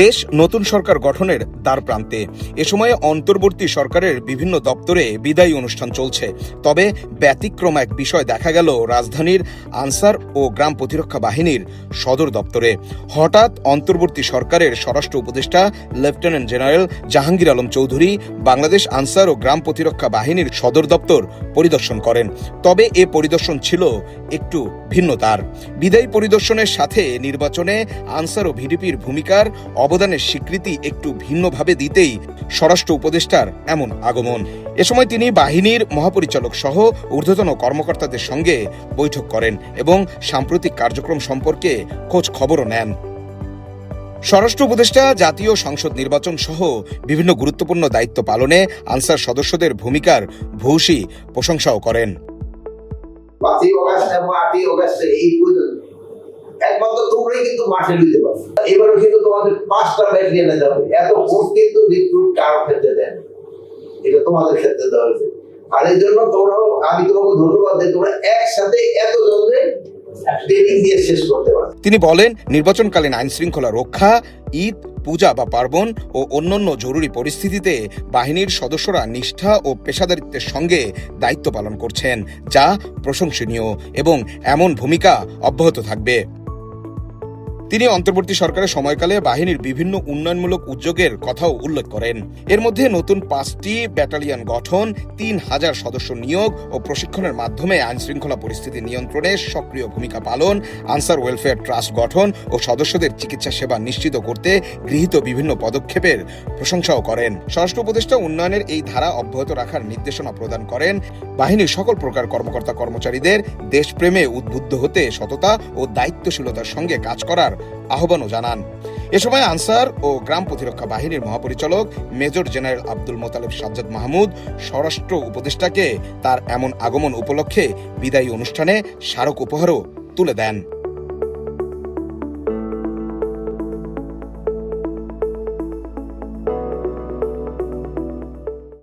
দেশ নতুন সরকার গঠনের দ্বারপ্রান্তে। এ সময়ে অন্তর্বর্তী সরকারের বিভিন্ন দপ্তরে বিদায়ী অনুষ্ঠান চলছে। তবে ব্যতিক্রম এক বিষয় দেখা গেল রাজধানীর আনসার ও গ্রাম প্রতিরক্ষা বাহিনীর সদর দপ্তরে। হঠাৎ অন্তর্বর্তী সরকারের স্বরাষ্ট্র উপদেষ্টা লেফটেন্যান্ট জেনারেল জাহাঙ্গীর আলম চৌধুরী বাংলাদেশ আনসার ও গ্রাম প্রতিরক্ষা বাহিনীর সদর দপ্তর পরিদর্শন করেন। তবে এ পরিদর্শন ছিল একটু ভিন্নতার। বিদায়ী পরিদর্শনের সাথে নির্বাচনে আনসার ও ভিডিপির ভূমিকার অবদানের স্বীকৃতি একটু ভিন্নভাবে দিতেই স্বরাষ্ট্র উপদেষ্টার এমন আগমন। এ সময় তিনি বাহিনীর মহাপরিচালক সহ ঊর্ধ্বতন কর্মকর্তাদের সঙ্গে বৈঠক করেন এবং সাম্প্রতিক কার্যক্রম সম্পর্কে খোঁজ খবরও নেন। স্বরাষ্ট্র উপদেষ্টা জাতীয় সংসদ নির্বাচন সহ বিভিন্ন গুরুত্বপূর্ণ দায়িত্ব পালনে আনসার সদস্যদের ভূমিকার ভূয়সী প্রশংসাও করেন। একমাত্র তোমরাই কিন্তু মাঠে দিতে পারছো। এবারও কিন্তু তোমাদের 5টা ব্যাটালিয়নে যাবে। এত ভোট কিন্তু রিক্রুট কারো ক্ষেত্রে দেন, এটা তোমাদের ক্ষেত্রে দেওয়া হয়েছে। আর এই জন্য তোমরাও, আমি তোমাকে ধন্যবাদ দিই, তোমরা একসাথে এত জলদি ট্রেনিং দিয়ে শেষ করতে পারো। তিনি বলেন, নির্বাচনকালীন আইন শৃঙ্খলা রক্ষা, ঈদ, পূজা বা পার্বণ ও অন্যান্য জরুরি পরিস্থিতিতে বাহিনীর সদস্যরা নিষ্ঠা ও পেশাদারিত্বের সঙ্গে দায়িত্ব পালন করছেন, যা প্রশংসনীয় এবং এমন ভূমিকা অব্যাহত থাকবে। তিনি অন্তর্বর্তী সরকারের সময়কালে বাহিনীর বিভিন্ন উন্নয়নমূলক উদ্যোগের কথাও উল্লেখ করেন। এর মধ্যে নতুন 5টি ব্যাটালিয়ন গঠন, 3000 সদস্য নিয়োগ ও প্রশিক্ষণের মাধ্যমে আইনশৃঙ্খলা পরিস্থিতি নিয়ন্ত্রণে সক্রিয় ভূমিকা পালন, আনসার ওয়েলফেয়ার ট্রাস্ট গঠন ও সদস্যদের চিকিৎসা সেবা নিশ্চিত করতে গৃহীত বিভিন্ন পদক্ষেপের প্রশংসাও করেন। স্বরাষ্ট্র উপদেষ্টা উন্নয়নের এই ধারা অব্যাহত রাখার নির্দেশনা প্রদান করেন। বাহিনীর সকল প্রকার কর্মকর্তা কর্মচারীদের দেশপ্রেমে উদ্বুদ্ধ হতে সততা ও দায়িত্বশীলতার সঙ্গে কাজ করার আহ্বানও জানান। এ সময় আনসার ও গ্রাম প্রতিরক্ষা বাহিনীর মহাপরিচালক মেজর জেনারেল আব্দুল মোতালেব সাজ্জাদ মাহমুদ স্বরাষ্ট্র উপদেষ্টাকে তার এমন আগমন উপলক্ষে বিদায়ী অনুষ্ঠানে স্মারক উপহারও তুলে দেন।